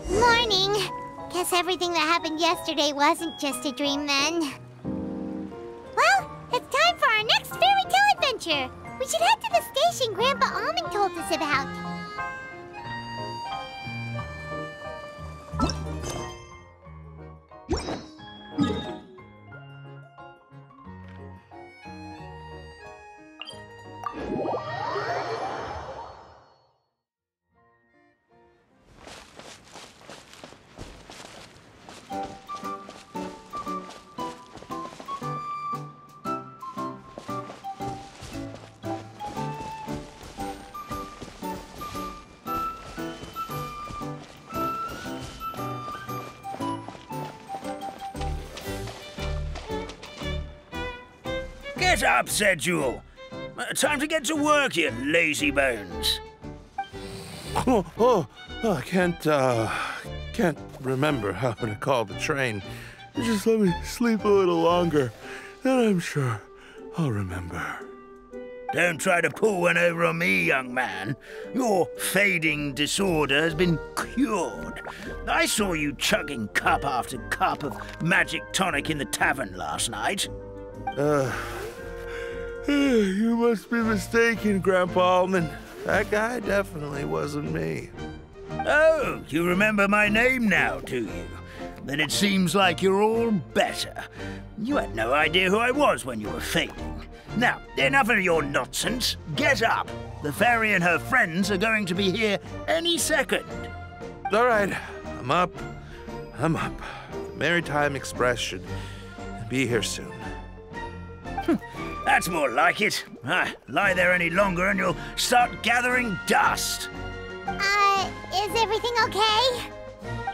Morning. Guess everything that happened yesterday wasn't just a dream then. Well, it's time for our next fairy tale adventure. We should head to the station Grandpa Almond told us about. Get up, said Jewel. Time to get to work, you lazy bones. I can't remember how to call the train. Just let me sleep a little longer, then I'm sure I'll remember. Don't try to pull one over on me, young man. Your fading disorder has been cured. I saw you chugging cup after cup of magic tonic in the tavern last night. You must be mistaken, Grandpa Almond. That guy definitely wasn't me. Oh, you remember my name now, do you? Then it seems like you're all better. You had no idea who I was when you were fading. Now, enough of your nonsense. Get up. The fairy and her friends are going to be here any second. All right, I'm up. The Maritime Express should be here soon. That's more like it. Lie there any longer and you'll start gathering dust. Is everything okay?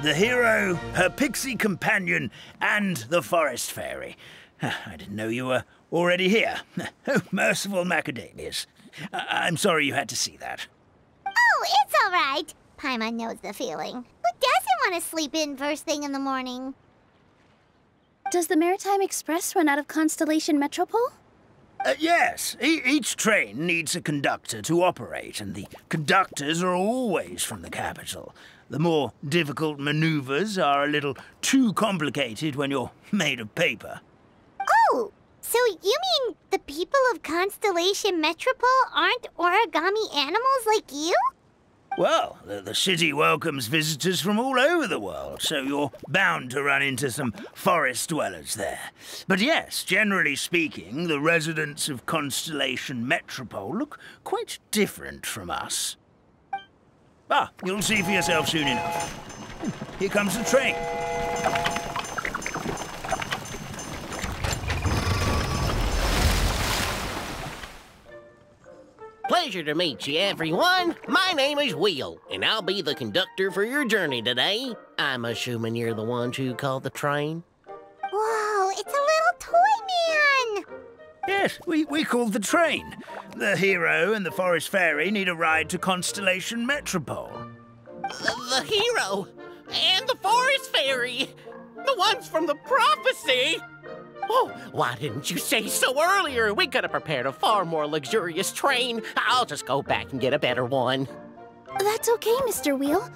The hero, her pixie companion, and the forest fairy. I didn't know you were already here. Oh, merciful macadamias. I'm sorry you had to see that. Oh, it's all right. Paimon knows the feeling. Who doesn't want to sleep in first thing in the morning? Does the Maritime Express run out of Constellation Metropole? Yes. Each train needs a conductor to operate, and the conductors are always from the capital. The more difficult maneuvers are a little too complicated when you're made of paper. Oh, so you mean the people of Constellation Metropole aren't origami animals like you? Well, the city welcomes visitors from all over the world, so you're bound to run into some forest dwellers there. But yes, generally speaking, the residents of Constellation Metropole look quite different from us. You'll see for yourself soon enough. Here comes the train. Pleasure to meet you, everyone. My name is Will, and I'll be the conductor for your journey today. I'm assuming you're the ones who called the train. Whoa, it's a little toy man! Yes, we called the train. The hero and the forest fairy need a ride to Constellation Metropole. The hero and the forest fairy, the ones from the prophecy. Oh, why didn't you say so earlier? We could have prepared a far more luxurious train. I'll just go back and get a better one. That's okay, Mr. Wheel.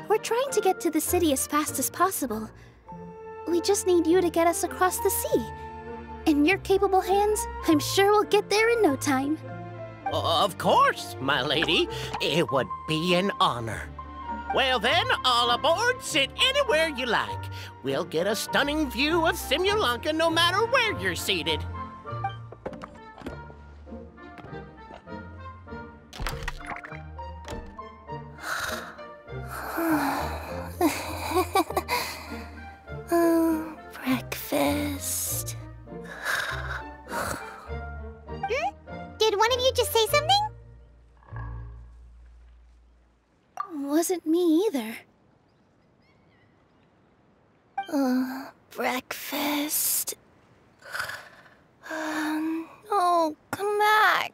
We're trying to get to the city as fast as possible. We just need you to get us across the sea. In your capable hands, I'm sure we'll get there in no time. Of course, my lady. It would be an honor. Well then, all aboard, sit anywhere you like. We'll get a stunning view of Simulanka no matter where you're seated. Breakfast. Did one of you just say something? Wasn't me either. Breakfast. No, come back.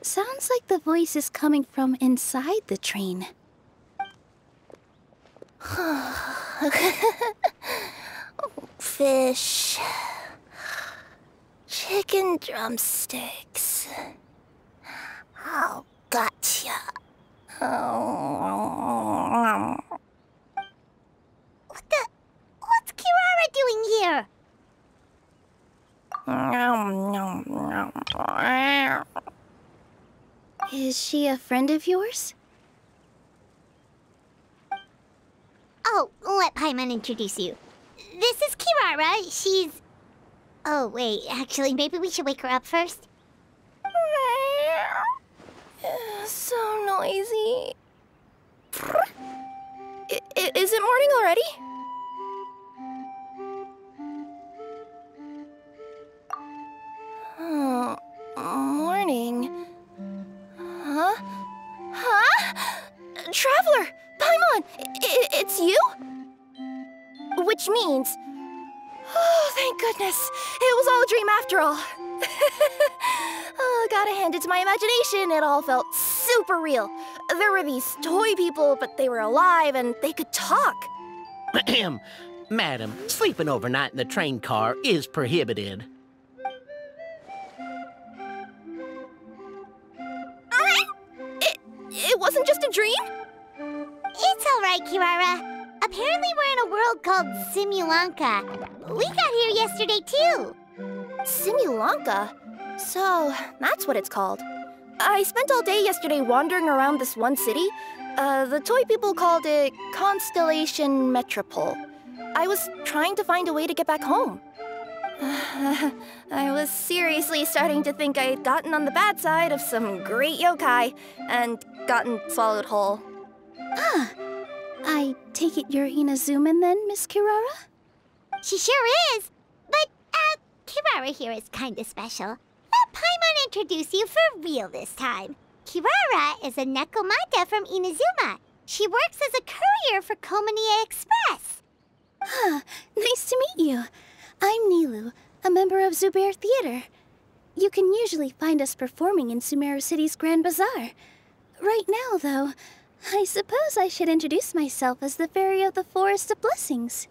Sounds like the voice is coming from inside the train. Fish. Chicken drumsticks. Oh, gotcha. What's Kirara doing here? Is she a friend of yours? Oh, let Paimon introduce you. This is Kirara. She's... Oh, wait. Actually, maybe we should wake her up first. So noisy. Is it morning already? Oh, morning. Huh? Traveler! Paimon! It's you? Which means... Oh, thank goodness. It was dream after all. Oh, gotta hand it to my imagination. It all felt super real. There were these toy people, but they were alive and they could talk. Ahem. Madam, sleeping overnight in the train car is prohibited. It wasn't just a dream? It's all right, Kirara. Apparently we're in a world called Simulanka. We got here yesterday, too. Simulanka? So, that's what it's called. I spent all day yesterday wandering around this one city. The toy people called it Constellation Metropole. I was trying to find a way to get back home. I was seriously starting to think I'd gotten on the bad side of some great yokai and gotten swallowed whole. Ah, I take it you're Inazuman then, Miss Kirara? She sure is. But, Kirara here is kinda special. Let Paimon introduce you for real this time. Kirara is a Nekomata from Inazuma. She works as a courier for Komanie Express. Ah, nice to meet you. I'm Nilu, a member of Zubair Theater. You can usually find us performing in Sumeru City's Grand Bazaar. Right now, though, I suppose I should introduce myself as the Fairy of the Forest of Blessings.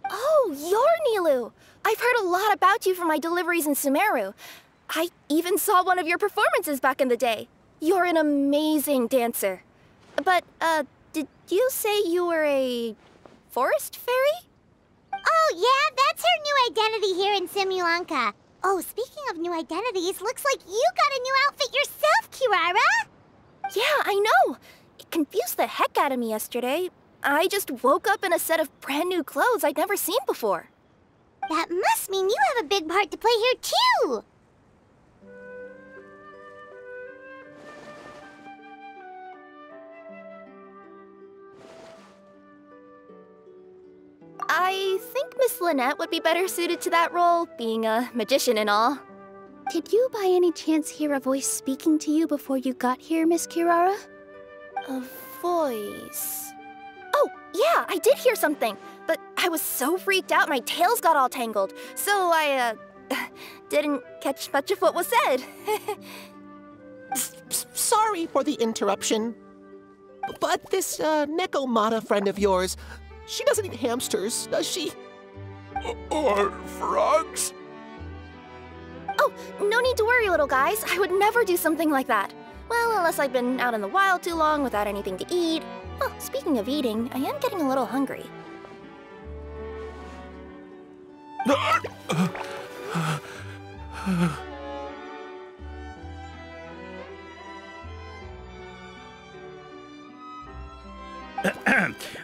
Oh, you're Nilu! I've heard a lot about you from my deliveries in Sumeru. I even saw one of your performances back in the day. You're an amazing dancer. But, did you say you were a forest fairy? Oh, yeah, that's her new identity here in Simulanka. Oh, speaking of new identities, looks like you got a new outfit yourself, Kirara! Yeah, I know! It confused the heck out of me yesterday. I just woke up in a set of brand new clothes I'd never seen before. That must mean you have a big part to play here, too! I think Miss Lynette would be better suited to that role, being a magician and all. Did you by any chance hear a voice speaking to you before you got here, Miss Kirara? A voice... Oh, yeah, I did hear something, but I was so freaked out my tails got all tangled, so I, didn't catch much of what was said. Sorry for the interruption, but this, Nekomata friend of yours, she doesn't eat hamsters, does she? Or frogs? Oh, no need to worry, little guys. I would never do something like that. Well, unless I've been out in the wild too long without anything to eat. Oh, speaking of eating, I am getting a little hungry.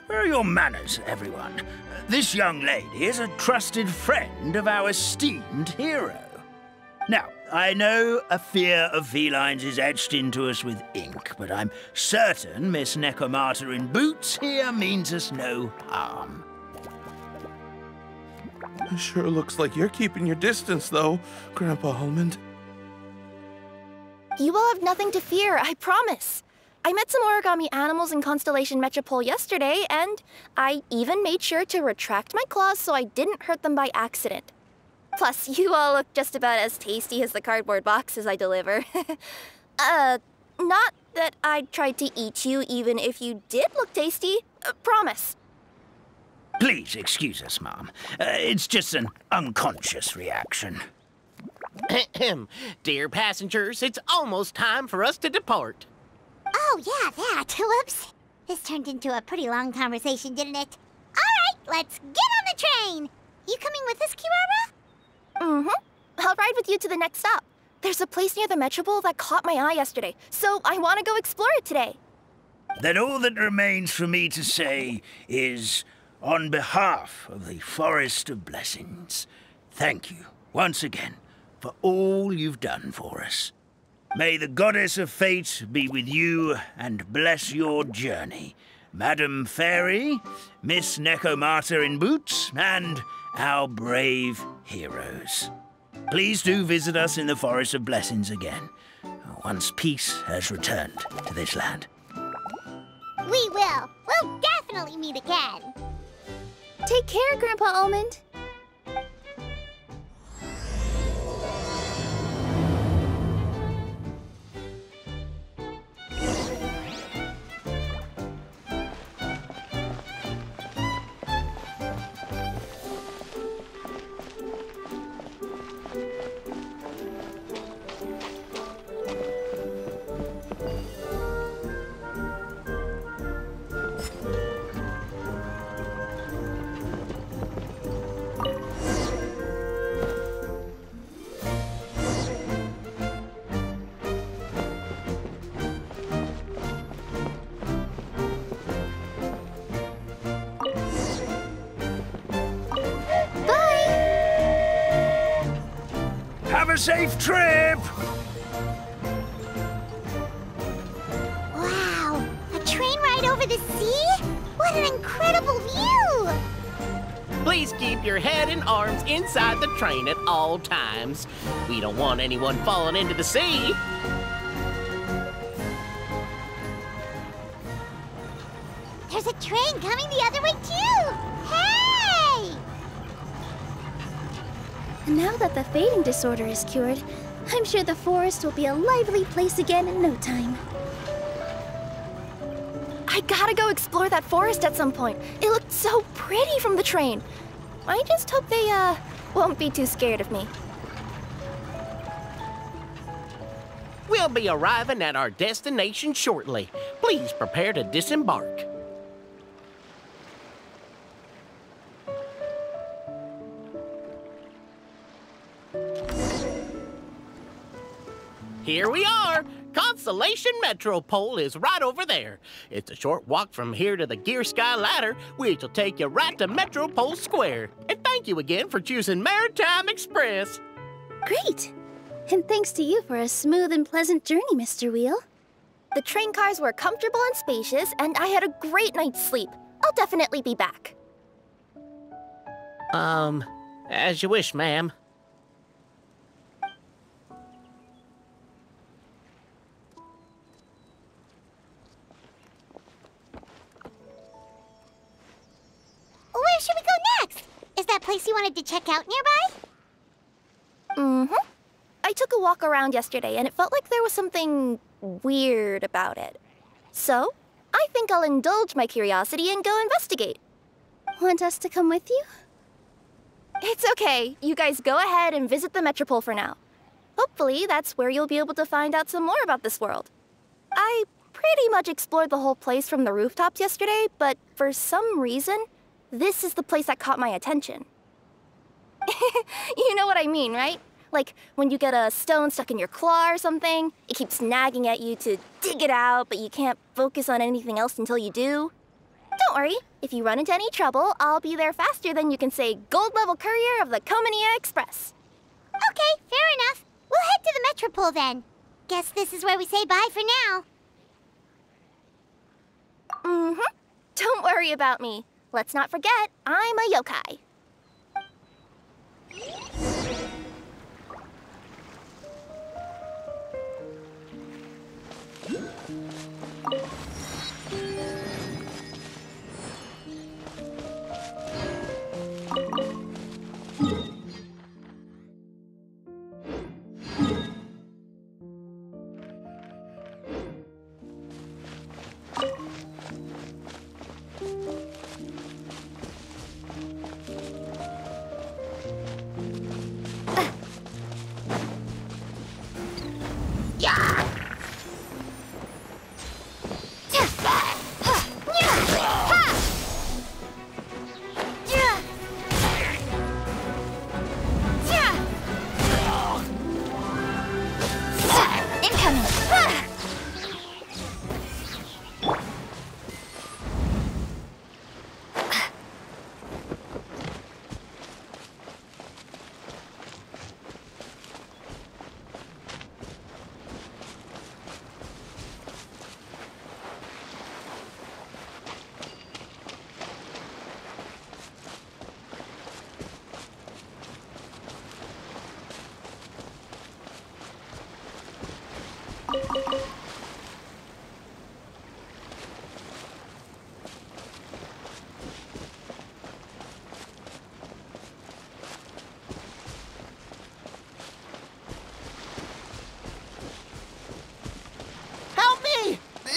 Where are your manners, everyone? This young lady is a trusted friend of our esteemed hero. Now, I know a fear of felines is etched into us with ink, but I'm certain Miss Nekomata in boots here means us no harm. It sure looks like you're keeping your distance, though, Grandpa Almond. You will have nothing to fear, I promise. I met some origami animals in Constellation Metropole yesterday, and I even made sure to retract my claws so I didn't hurt them by accident. Plus, you all look just about as tasty as the cardboard boxes I deliver. Not that I'd try to eat you even if you did look tasty. Promise. Please excuse us, Mom. It's just an unconscious reaction. Ahem. Dear passengers, it's almost time for us to depart. Oh, yeah, that. Whoops. This turned into a pretty long conversation, didn't it? All right, let's get on the train. You coming with us, Kirara? Mm-hmm. I'll ride with you to the next stop. There's a place near the Metropole that caught my eye yesterday, so I want to go explore it today. Then all that remains for me to say is, on behalf of the Forest of Blessings, thank you once again for all you've done for us. May the Goddess of Fate be with you and bless your journey. Madam Fairy, Miss Nekomata in boots, and our brave heroes. Please do visit us in the Forest of Blessings again, once peace has returned to this land. We will. We'll definitely meet again. Take care, Grandpa Almond. Have a safe trip! Wow, a train ride over the sea? What an incredible view! Please keep your head and arms inside the train at all times. We don't want anyone falling into the sea. There's a train coming the other way, too! Hey! And now that the fading disorder is cured, I'm sure the forest will be a lively place again in no time. I gotta go explore that forest at some point. It looked so pretty from the train. I just hope they, won't be too scared of me. We'll be arriving at our destination shortly. Please prepare to disembark. Here we are! Constellation Metropole is right over there. It's a short walk from here to the Gear Sky Ladder, which will take you right to Metropole Square. And thank you again for choosing Maritime Express. Great! And thanks to you for a smooth and pleasant journey, Mr. Wheel. The train cars were comfortable and spacious, and I had a great night's sleep. I'll definitely be back. As you wish, ma'am. Where should we go next? Is that place you wanted to check out nearby? Mm-hmm. I took a walk around yesterday, and it felt like there was something weird about it. So, I think I'll indulge my curiosity and go investigate. Want us to come with you? It's okay. You guys go ahead and visit the Metropole for now. Hopefully, that's where you'll be able to find out some more about this world. I pretty much explored the whole place from the rooftops yesterday, but for some reason, this is the place that caught my attention. You know what I mean, right? Like when you get a stone stuck in your claw or something, it keeps nagging at you to dig it out, but you can't focus on anything else until you do. Don't worry, if you run into any trouble, I'll be there faster than you can say gold-level courier of the Comania Express. Okay, fair enough. We'll head to the Metropole then. Guess this is where we say bye for now. Mm-hmm. Don't worry about me. Let's not forget, I'm a yokai.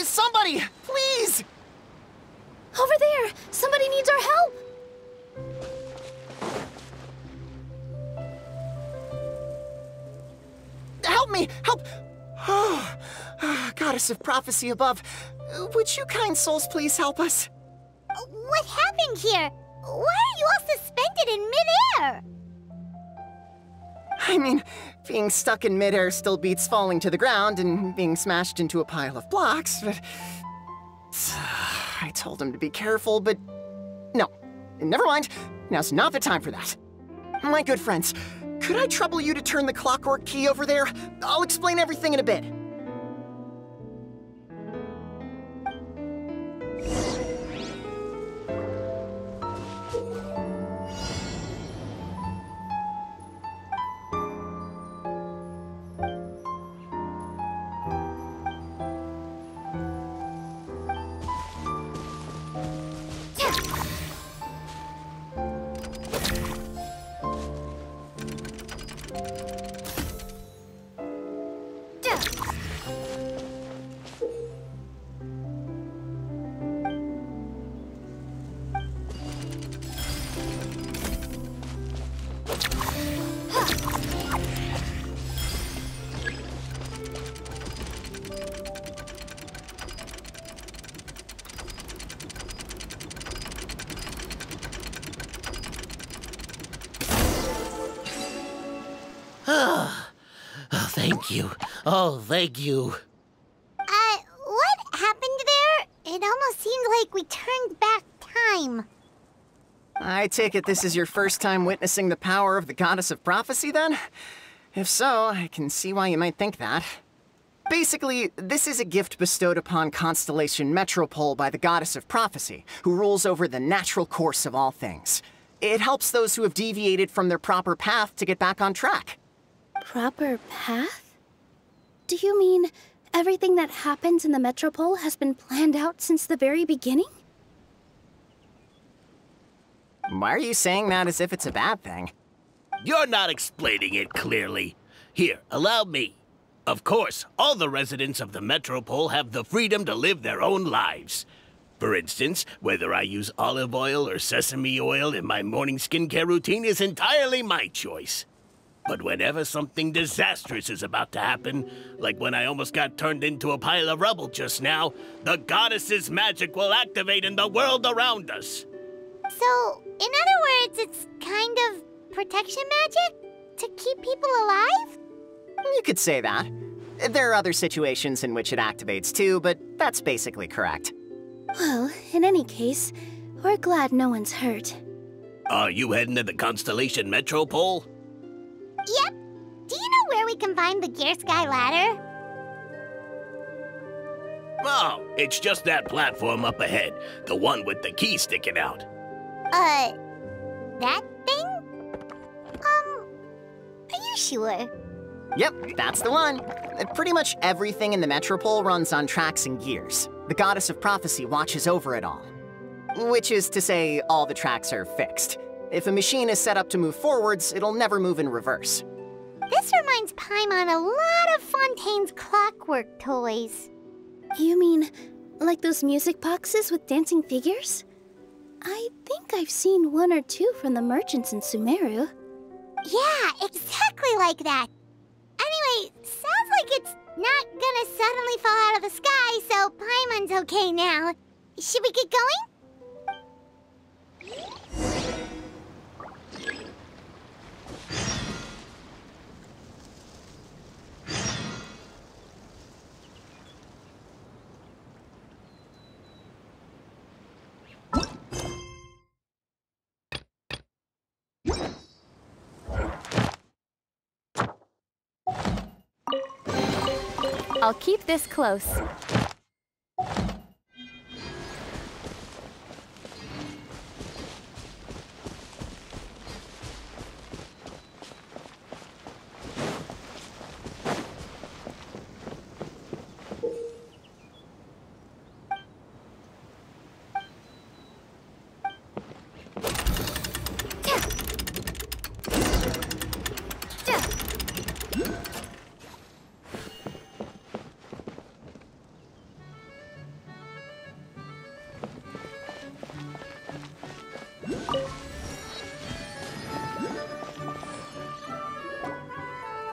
Somebody, please! Over there! Somebody needs our help! Help me! Help! Oh, goddess of prophecy above, would you kind souls please help us? What happened here? Why are you all suspended in midair? I mean, being stuck in midair still beats falling to the ground and being smashed into a pile of blocks, but... I told him to be careful, but... No. Never mind. Now's not the time for that. My good friends, Could I trouble you to turn the clockwork key over there? I'll explain everything in a bit. Thank you. Oh, thank you. What happened there? It almost seemed like we turned back time. I take it this is your first time witnessing the power of the Goddess of Prophecy, then? If so, I can see why you might think that. Basically, this is a gift bestowed upon Constellation Metropole by the Goddess of Prophecy, who rules over the natural course of all things. It helps those who have deviated from their proper path to get back on track. Proper path? Do you mean everything that happens in the Metropole has been planned out since the very beginning? Why are you saying that as if it's a bad thing? You're not explaining it clearly. Here, allow me. Of course, all the residents of the Metropole have the freedom to live their own lives. For instance, whether I use olive oil or sesame oil in my morning skincare routine is entirely my choice. But whenever something disastrous is about to happen, like when I almost got turned into a pile of rubble just now, the goddess's magic will activate in the world around us. So, in other words, it's kind of protection magic? To keep people alive? You could say that. There are other situations in which it activates too, but that's basically correct. Well, in any case, we're glad no one's hurt. Are you heading to the Constellation Metropole? Yep. Do you know where we can find the Gear Sky ladder? Oh, it's just that platform up ahead. The one with the key sticking out. That thing? Are you sure? Yep, that's the one. Pretty much everything in the Metropole runs on tracks and gears. The Goddess of Prophecy watches over it all. Which is to say, all the tracks are fixed. If a machine is set up to move forwards, it'll never move in reverse. This reminds Paimon a lot of Fontaine's clockwork toys. You mean, like those music boxes with dancing figures? I think I've seen one or two from the merchants in Sumeru. Yeah, exactly like that. Anyway, sounds like it's not gonna suddenly fall out of the sky, so Paimon's okay now. Should we get going? I'll keep this close.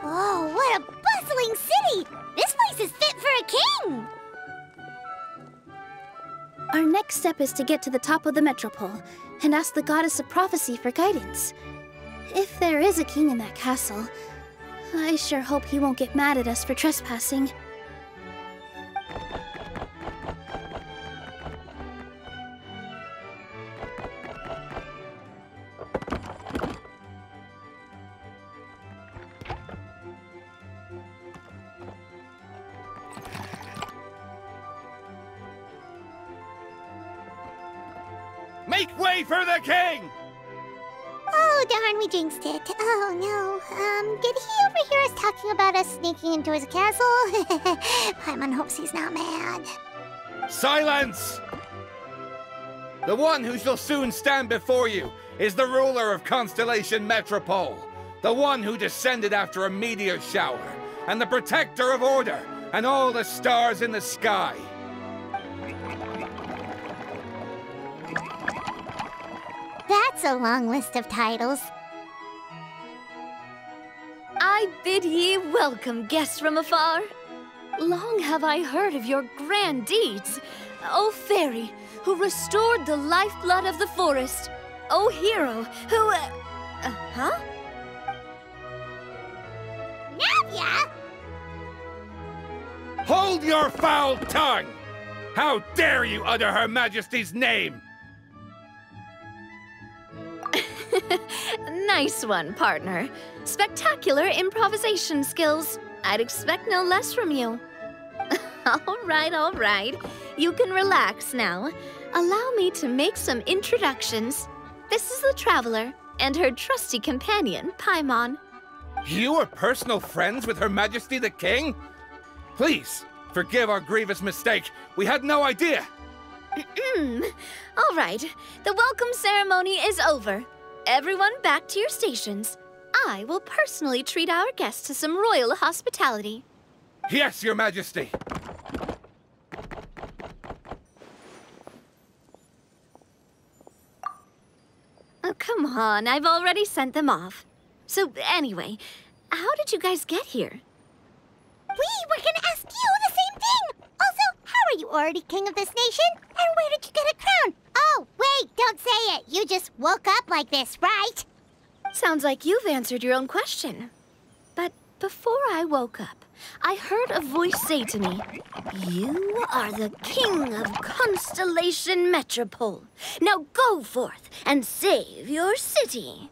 Whoa, what a bustling city! This place is fit for a king! Our next step is to get to the top of the Metropole and ask the Goddess of Prophecy for guidance. If there is a king in that castle, I sure hope he won't get mad at us for trespassing. Make way for the king! Oh, darn, we jinxed it. Oh, no. Did he overhear us talking about us sneaking into his castle? Paimon hopes he's not mad. Silence! The one who shall soon stand before you is the ruler of Constellation Metropole, the one who descended after a meteor shower, and the protector of order and all the stars in the sky. That's a long list of titles. I bid ye welcome, guests from afar. Long have I heard of your grand deeds, O fairy, who restored the lifeblood of the forest, O hero, who, huh? Navia! Hold your foul tongue! How dare you utter Her Majesty's name? Nice one, partner. Spectacular improvisation skills. I'd expect no less from you. All right. You can relax now. Allow me to make some introductions. This is the Traveler, and her trusty companion, Paimon. You are personal friends with Her Majesty the King? Please, forgive our grievous mistake. We had no idea. All right, the welcome ceremony is over. Everyone back to your stations. I will personally treat our guests to some royal hospitality. Yes, Your Majesty. Oh, come on, I've already sent them off. So anyway, how did you guys get here? We were gonna ask you the same thing! Also, how are you already king of this nation? And where did you get a crown? Oh, wait, don't say it. You just woke up like this, right? Sounds like you've answered your own question. But before I woke up, I heard a voice say to me, "You are the king of Constellation Metropole. Now go forth and save your city."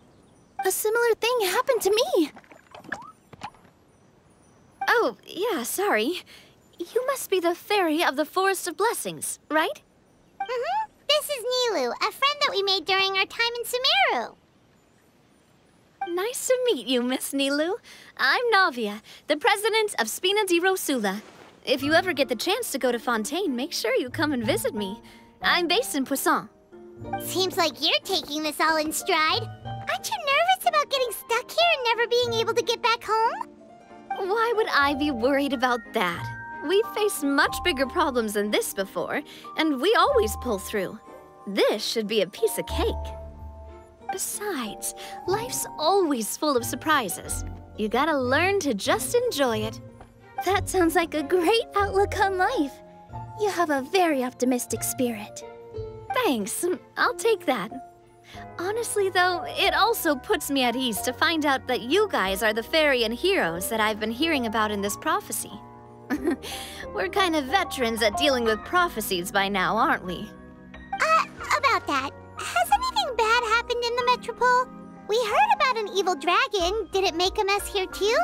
A similar thing happened to me. Oh, yeah, sorry. You must be the fairy of the Forest of Blessings, right? Mm-hmm. This is Nilu, a friend that we made during our time in Sumeru. Nice to meet you, Miss Nilu. I'm Navia, the president of Spina di Rosula. If you ever get the chance to go to Fontaine, make sure you come and visit me. I'm based in Poisson. Seems like you're taking this all in stride. Aren't you nervous about getting stuck here and never being able to get back home? Why would I be worried about that? We've faced much bigger problems than this before, and we always pull through. This should be a piece of cake. Besides, life's always full of surprises. You gotta learn to just enjoy it. That sounds like a great outlook on life. You have a very optimistic spirit. Thanks, I'll take that. Honestly, though, it also puts me at ease to find out that you guys are the fairy and heroes that I've been hearing about in this prophecy. We're kind of veterans at dealing with prophecies by now, aren't we? About that, has anything bad happened in the Metropole? We heard about an evil dragon. Did it make a mess here too?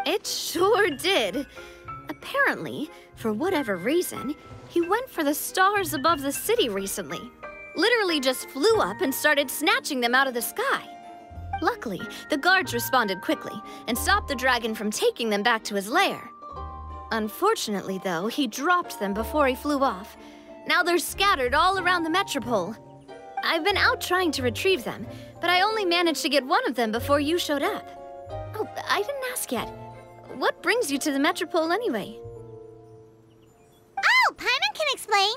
It sure did. Apparently, for whatever reason, he went for the stars above the city recently. Literally just flew up and started snatching them out of the sky. Luckily, the guards responded quickly and stopped the dragon from taking them back to his lair. Unfortunately, though, he dropped them before he flew off. Now they're scattered all around the Metropole. I've been out trying to retrieve them, but I only managed to get one of them before you showed up. Oh, I didn't ask yet. What brings you to the Metropole anyway? Oh, Paimon can explain.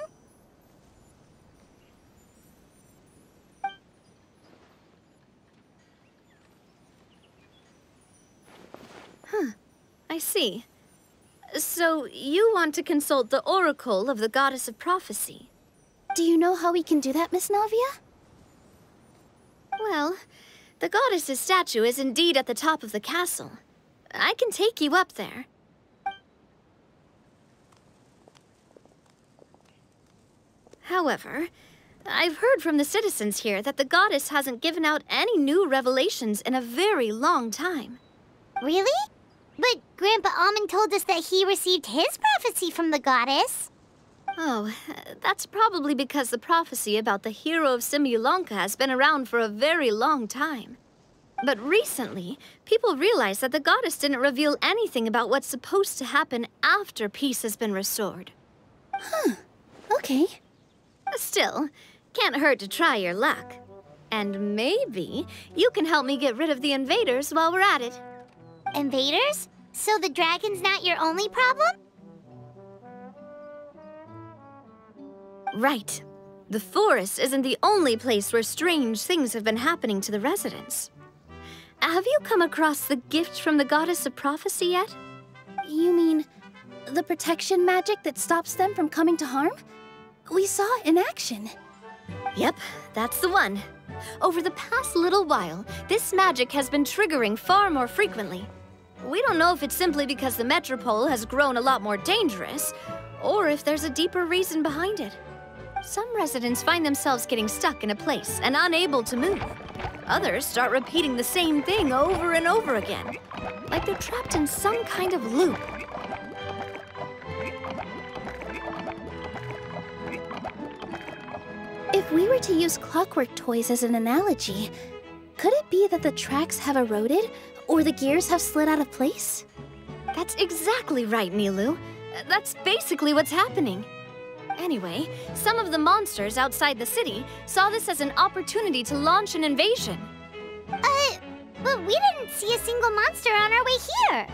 I see. So, you want to consult the Oracle of the Goddess of Prophecy? Do you know how we can do that, Miss Navia? Well, the goddess's statue is indeed at the top of the castle. I can take you up there. However, I've heard from the citizens here that the goddess hasn't given out any new revelations in a very long time. Really? But Grandpa Almond told us that he received his prophecy from the goddess. Oh, that's probably because the prophecy about the hero of Simulanka has been around for a very long time. But recently, people realized that the goddess didn't reveal anything about what's supposed to happen after peace has been restored. Huh. Okay. Still, can't hurt to try your luck. And maybe you can help me get rid of the invaders while we're at it. Invaders? So the dragon's not your only problem? Right. The forest isn't the only place where strange things have been happening to the residents. Have you come across the gift from the goddess of prophecy yet? You mean the protection magic that stops them from coming to harm? We saw it in action. Yep, that's the one. Over the past little while, this magic has been triggering far more frequently. We don't know if it's simply because the metropole has grown a lot more dangerous, or if there's a deeper reason behind it. Some residents find themselves getting stuck in a place and unable to move. Others start repeating the same thing over and over again, like they're trapped in some kind of loop. If we were to use clockwork toys as an analogy, could it be that the tracks have eroded or the gears have slid out of place? That's exactly right, Nilu. That's basically what's happening. Anyway, some of the monsters outside the city saw this as an opportunity to launch an invasion. But we didn't see a single monster on our way here.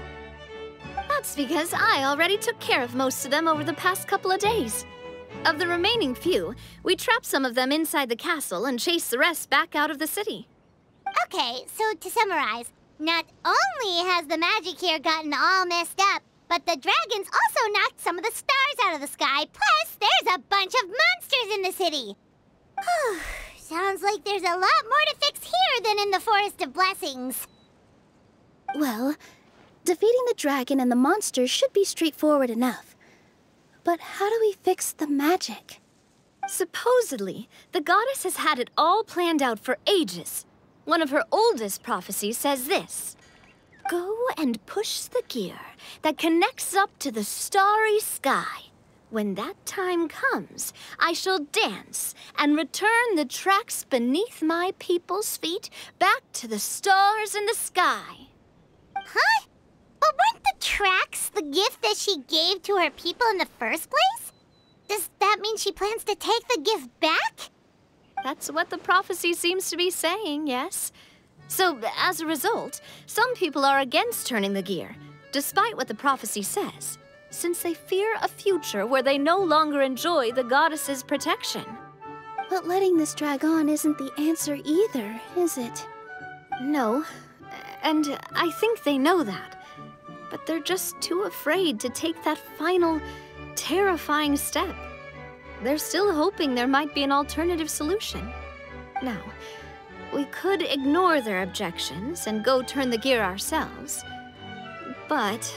That's because I already took care of most of them over the past couple of days. Of the remaining few, we trapped some of them inside the castle and chased the rest back out of the city. Okay, so to summarize, not only has the magic here gotten all messed up, but the dragons also knocked some of the stars out of the sky, plus there's a bunch of monsters in the city. Sounds like there's a lot more to fix here than in the Forest of Blessings. Well, defeating the dragon and the monsters should be straightforward enough. But how do we fix the magic? Supposedly, the goddess has had it all planned out for ages. One of her oldest prophecies says this: "Go and push the gear that connects up to the starry sky. When that time comes, I shall dance and return the tracks beneath my people's feet back to the stars in the sky." Huh? But weren't the tracks the gift that she gave to her people in the first place? Does that mean she plans to take the gift back? That's what the prophecy seems to be saying, yes. So, as a result, some people are against turning the gear, despite what the prophecy says, since they fear a future where they no longer enjoy the goddess's protection. But letting this drag on isn't the answer either, is it? No, and I think they know that. But they're just too afraid to take that final, terrifying step. They're still hoping there might be an alternative solution. Now, we could ignore their objections and go turn the gear ourselves, but...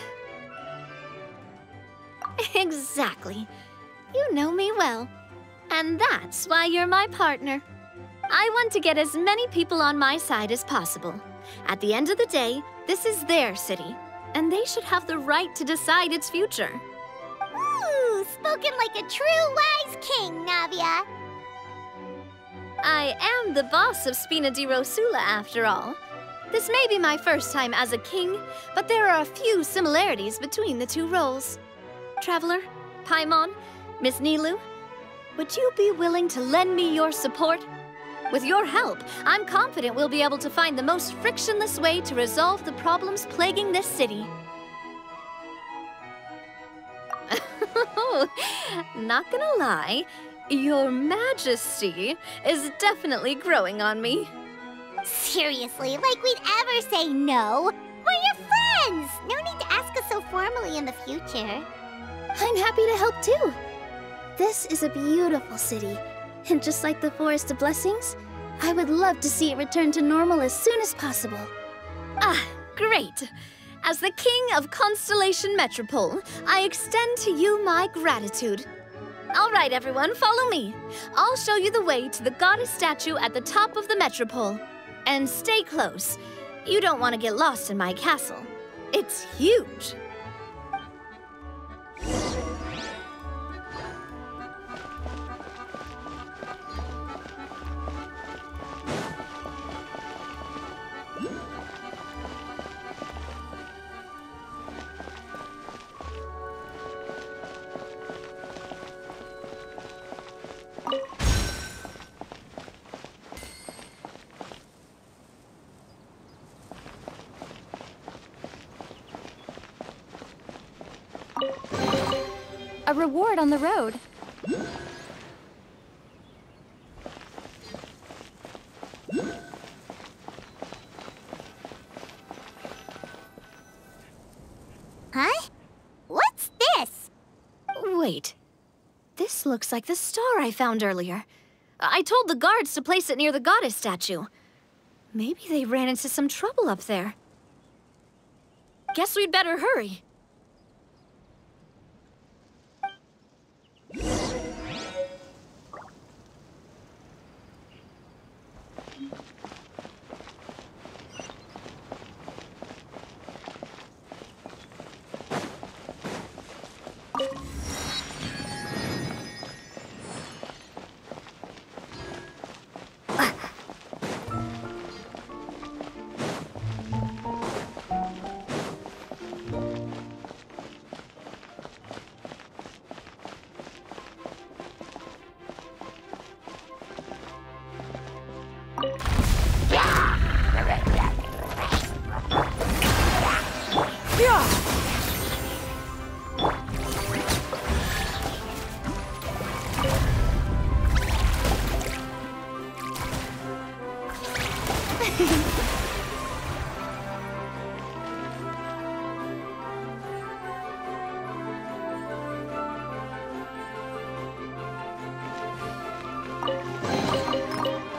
Exactly. You know me well. And that's why you're my partner. I want to get as many people on my side as possible. At the end of the day, this is their city, and they should have the right to decide its future. Ooh, spoken like a true wise king, Navia. I am the boss of Spina di Rosula, after all. This may be my first time as a king, but there are a few similarities between the two roles. Traveler, Paimon, Miss Nilu, would you be willing to lend me your support? With your help, I'm confident we'll be able to find the most frictionless way to resolve the problems plaguing this city. Not gonna lie, Your Majesty is definitely growing on me. Seriously, like we'd ever say no. We're your friends! No need to ask us so formally in the future. I'm happy to help too. This is a beautiful city, and just like the Forest of Blessings, I would love to see it return to normal as soon as possible. Ah, great. As the King of Constellation Metropole, I extend to you my gratitude. All right, everyone, follow me. I'll show you the way to the goddess statue at the top of the Metropole. And stay close. You don't want to get lost in my castle. It's huge. a reward on the road. Huh? What's this? Wait. This looks like the star I found earlier. I told the guards to place it near the goddess statue. Maybe they ran into some trouble up there. Guess we'd better hurry.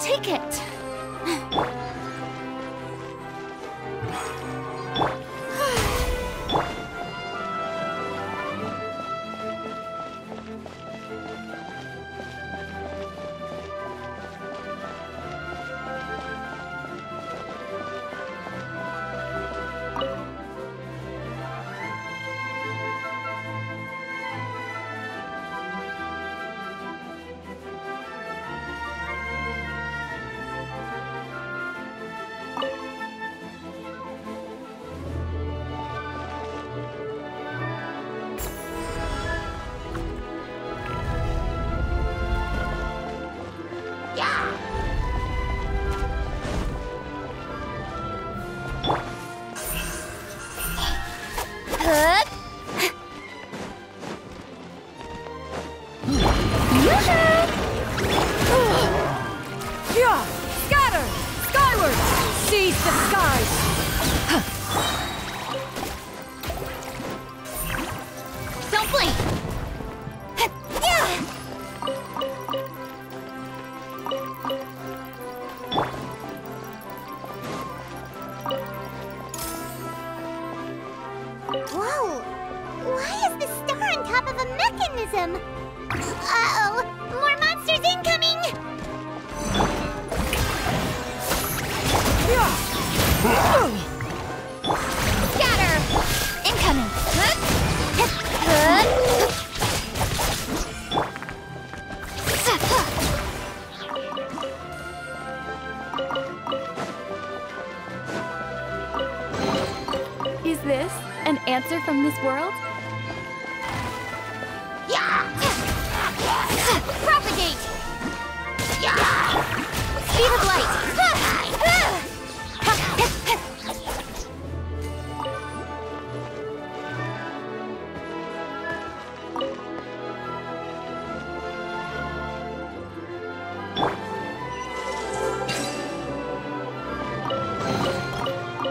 Take it! Scatter! Skyward! Seize the skies! Don't blink! Whoa! Why is the star on top of a mechanism? Uh-oh! More monsters incoming! Scatter! Incoming! Is this an answer from this world? Propagate! Speed of light!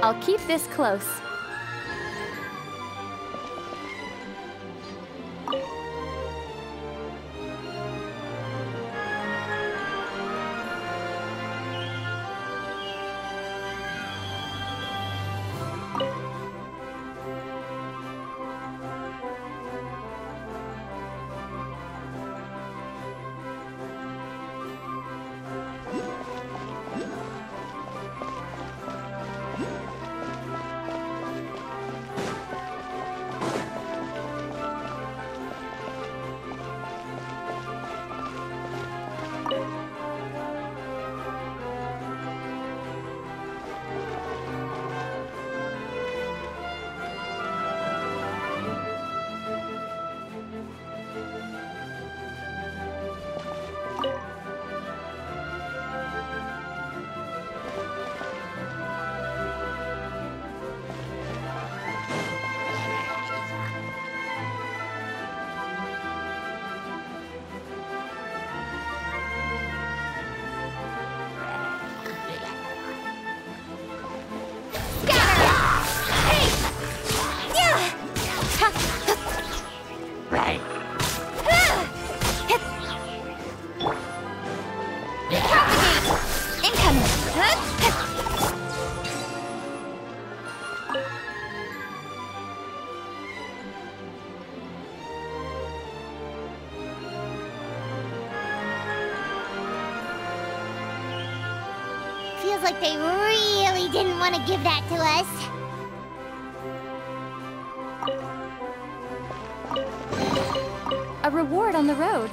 I'll keep this close. like they really didn't want to give that to us. A reward on the road.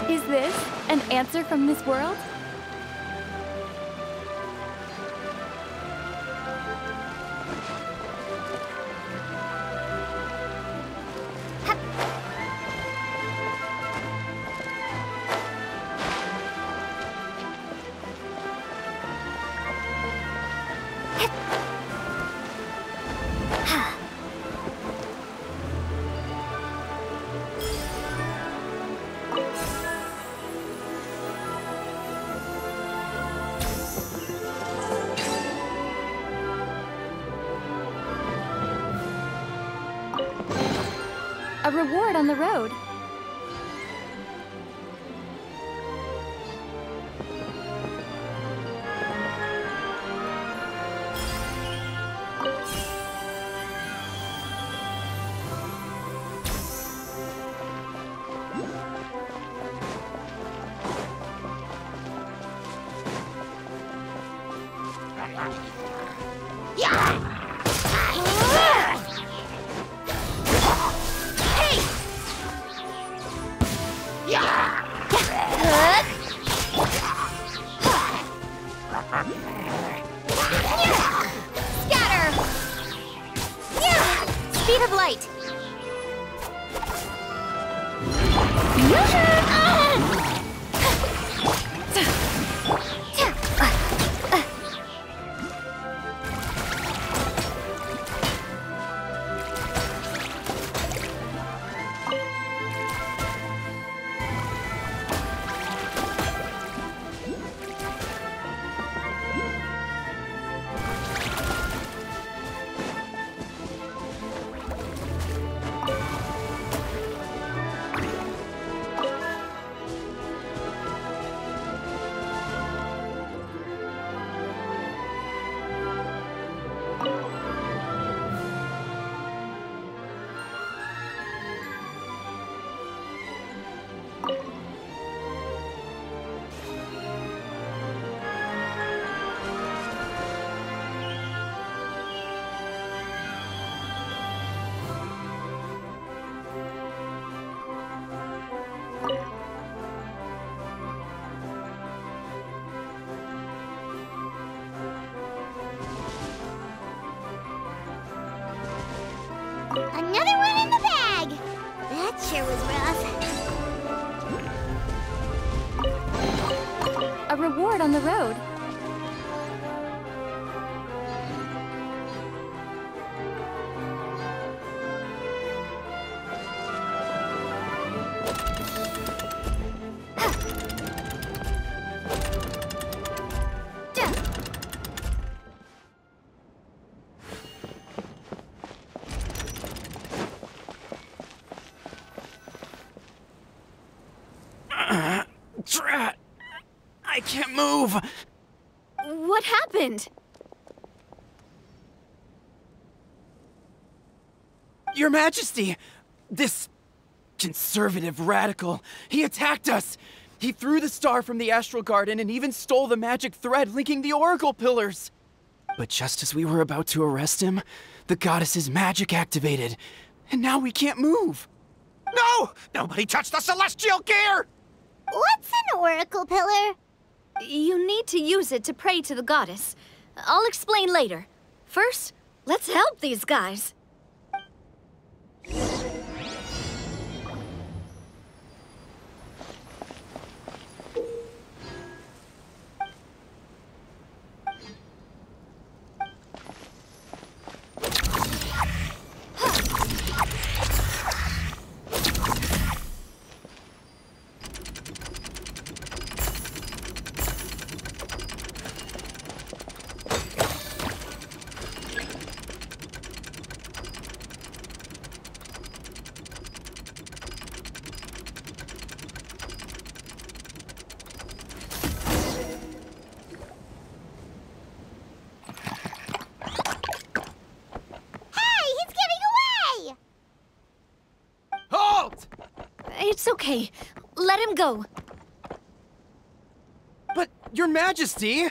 Is this an answer from this world? A reward on the road. Scatter! Speed of light! Another one in the bag! That sure was rough. A reward on the road. Drat! I can't move! What happened? Your Majesty! This conservative radical, he attacked us! He threw the star from the Astral Garden and even stole the magic thread linking the Oracle Pillars! But just as we were about to arrest him, the goddess's magic activated, and now we can't move! No! Nobody touched the celestial gear! What's an oracle pillar? You need to use it to pray to the goddess. I'll explain later. First, let's help these guys. It's okay. Let him go. But, Your Majesty!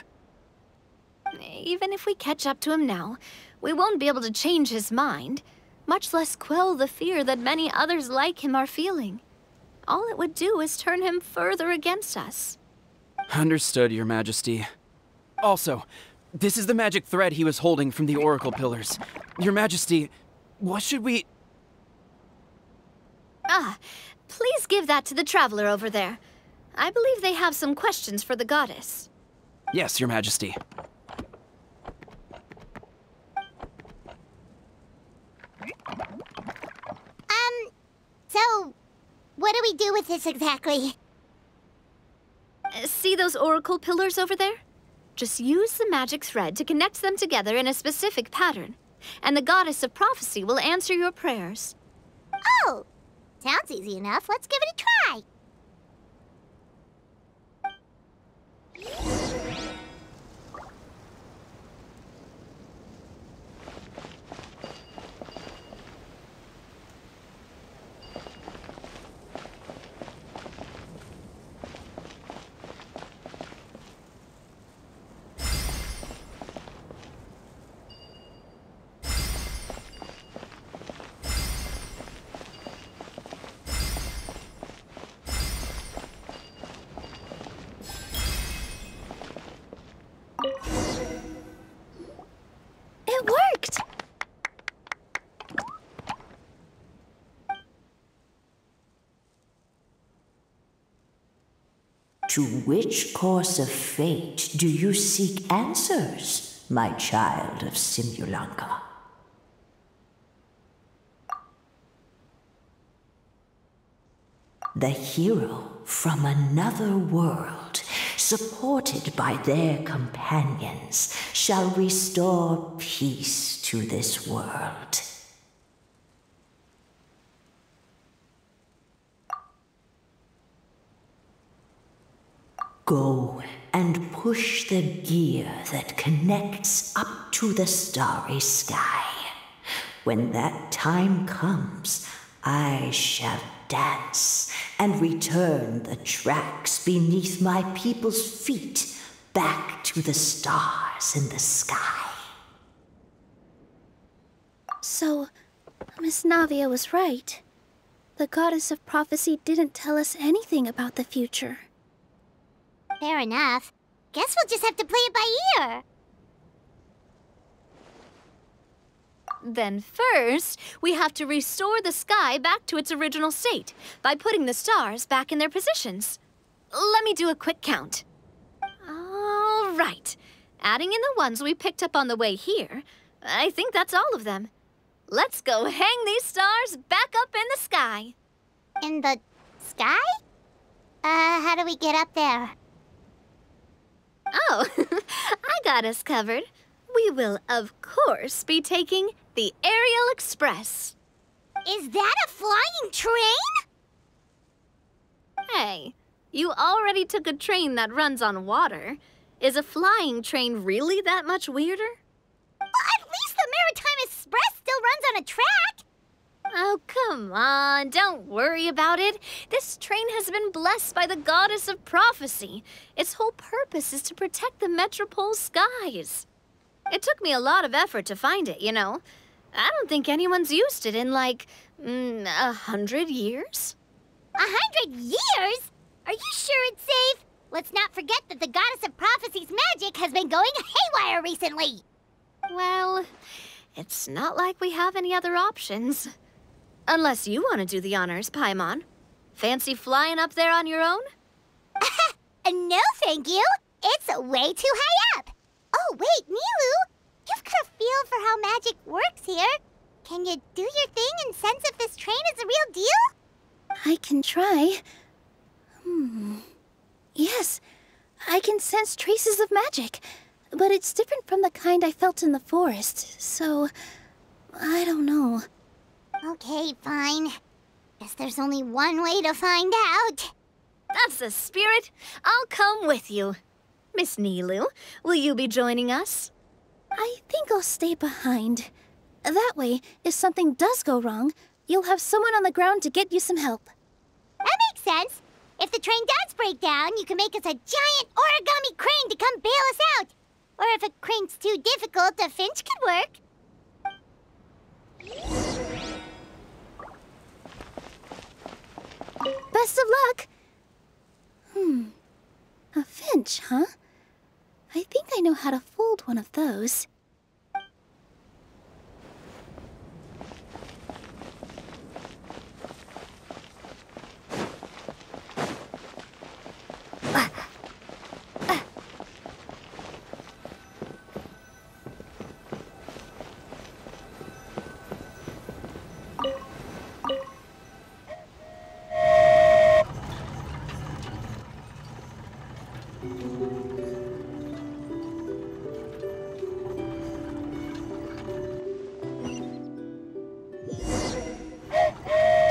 Even if we catch up to him now, we won't be able to change his mind, much less quell the fear that many others like him are feeling. All it would do is turn him further against us. Understood, Your Majesty. Also, this is the magic thread he was holding from the Oracle Pillars. Your Majesty, what should we... Please give that to the traveler over there. I believe they have some questions for the goddess. Yes, Your Majesty. So, what do we do with this exactly? See those oracle pillars over there? Just use the magic thread to connect them together in a specific pattern, and the goddess of prophecy will answer your prayers. Oh! Sounds easy enough. Let's give it a try. It worked! To which course of fate do you seek answers, my child of Simulanka? The hero from another world, supported by their companions, shall restore peace to this world. Go and push the gear that connects up to the starry sky. When that time comes, I shall dance and return the tracks beneath my people's feet back to the stars in the sky. So, Miss Navia was right. The goddess of prophecy didn't tell us anything about the future. Fair enough. Guess we'll just have to play it by ear. Then first, we have to restore the sky back to its original state by putting the stars back in their positions. Let me do a quick count. All right. Adding in the ones we picked up on the way here, I think that's all of them. Let's go hang these stars back up in the sky. In the sky? How do we get up there? Oh, I got us covered. We will, of course, be taking the Aerial Express. Is that a flying train? Hey, You already took a train that runs on water. Is a flying train really that much weirder? Well, at least the Maritime Express still runs on a track! Oh, come on, don't worry about it. This train has been blessed by the goddess of prophecy. Its whole purpose is to protect the Metropole skies. It took me a lot of effort to find it, you know. I don't think anyone's used it in, like, 100 years? 100 years? Are you sure it's safe? Let's not forget that the goddess of prophecy's magic has been going haywire recently. Well, it's not like we have any other options. Unless you want to do the honors, Paimon. Fancy flying up there on your own? No, thank you. It's way too high up. Oh, wait, Nilu. You've got a feel for how magic works here. Can you do your thing and sense if this train is a real deal? I can try. Yes, I can sense traces of magic, but it's different from the kind I felt in the forest, so I don't know. Okay, fine. Guess there's only one way to find out. That's the spirit. I'll come with you. Miss Nilu, will you be joining us? I think I'll stay behind. That way, if something does go wrong, you'll have someone on the ground to get you some help. That makes sense. If the train does break down, you can make us a giant origami crane to come bail us out. Or if a crane's too difficult, a finch could work. Best of luck! A finch, huh? I think I know how to fold one of those.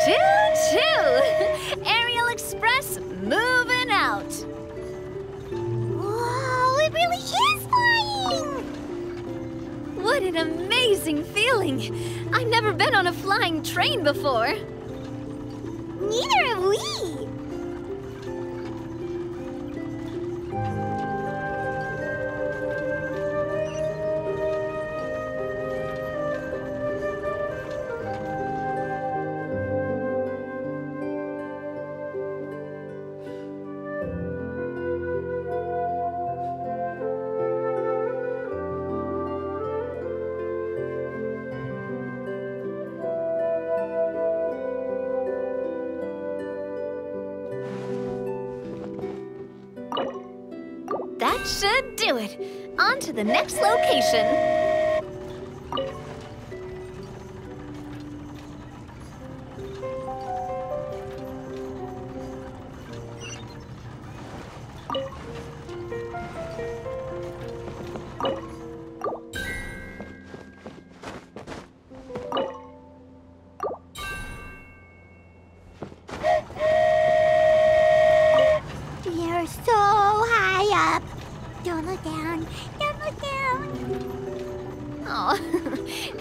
Choo-choo! Aerial Express moving out. Whoa, it really is flying! What an amazing feeling! I've never been on a flying train before. Neither have we. That should do it. On to the next location. You're so high up. Don't look down. Don't look down. Oh,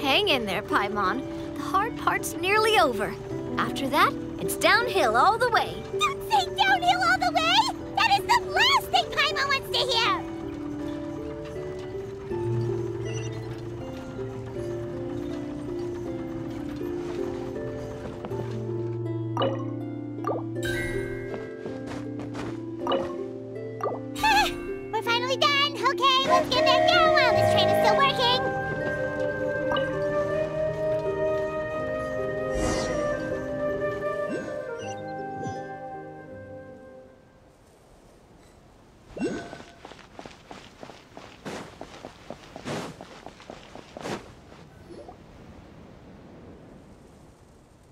hang in there, Paimon. The hard part's nearly over. After that, it's downhill all the way. Don't say downhill all the way! That is the last thing Paimon wants to hear! We're finally done. Okay, let's get back down while this train is still working.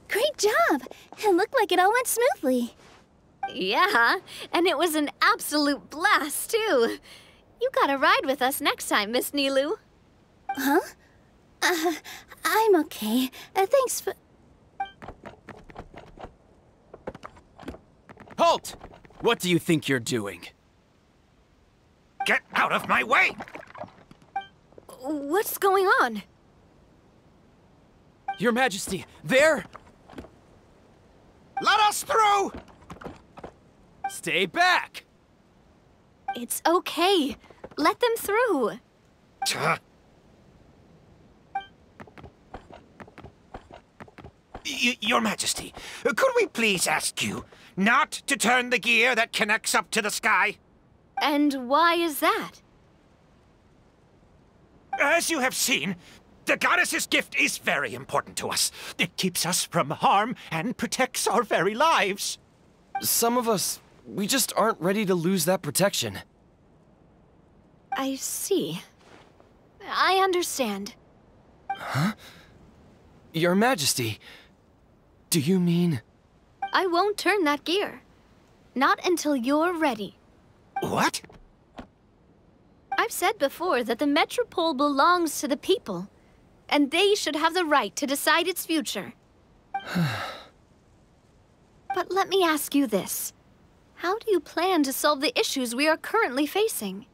Great job! It looked like it all went smoothly. Yeah, and it was an absolute blast, too. You gotta ride with us next time, Miss Nilu. Huh? I'm okay. Thanks for... Halt! What do you think you're doing? Get out of my way! What's going on? Your Majesty, there! Let us through! Stay back! It's okay. Let them through. Your Majesty, could we please ask you not to turn the gear that connects up to the sky? And why is that? As you have seen, the goddess's gift is very important to us. It keeps us from harm and protects our very lives. Some of us, we just aren't ready to lose that protection. I see. I understand. Huh? Your Majesty, do you mean... I won't turn that gear. Not until you're ready. What? I've said before that the Metropole belongs to the people, and they should have the right to decide its future. But let me ask you this. How do you plan to solve the issues we are currently facing?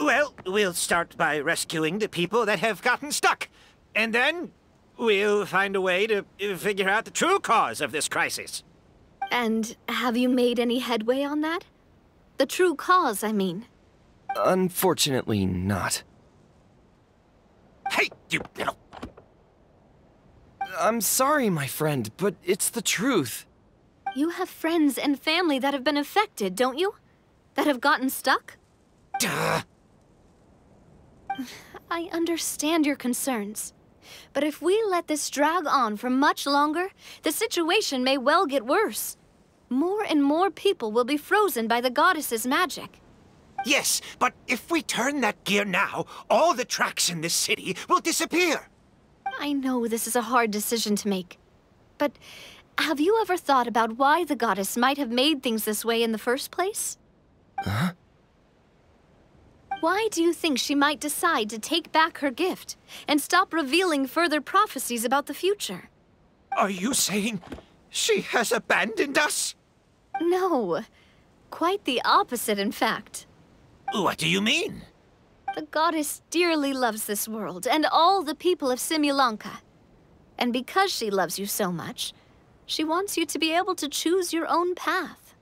Well, we'll start by rescuing the people that have gotten stuck. And then we'll find a way to figure out the true cause of this crisis. And have you made any headway on that? The true cause, I mean. Unfortunately not. Hey, you little... I'm sorry, my friend, but it's the truth. You have friends and family that have been affected, don't you? That have gotten stuck? Duh. I understand your concerns. But if we let this drag on for much longer, the situation may well get worse. More and more people will be frozen by the goddess's magic. Yes, but if we turn that gear now, all the tracks in this city will disappear. I know this is a hard decision to make. But have you ever thought about why the goddess might have made things this way in the first place? Huh? Why do you think she might decide to take back her gift and stop revealing further prophecies about the future? Are you saying she has abandoned us? No. Quite the opposite, in fact. What do you mean? The goddess dearly loves this world and all the people of Simulanka. And because she loves you so much, she wants you to be able to choose your own path.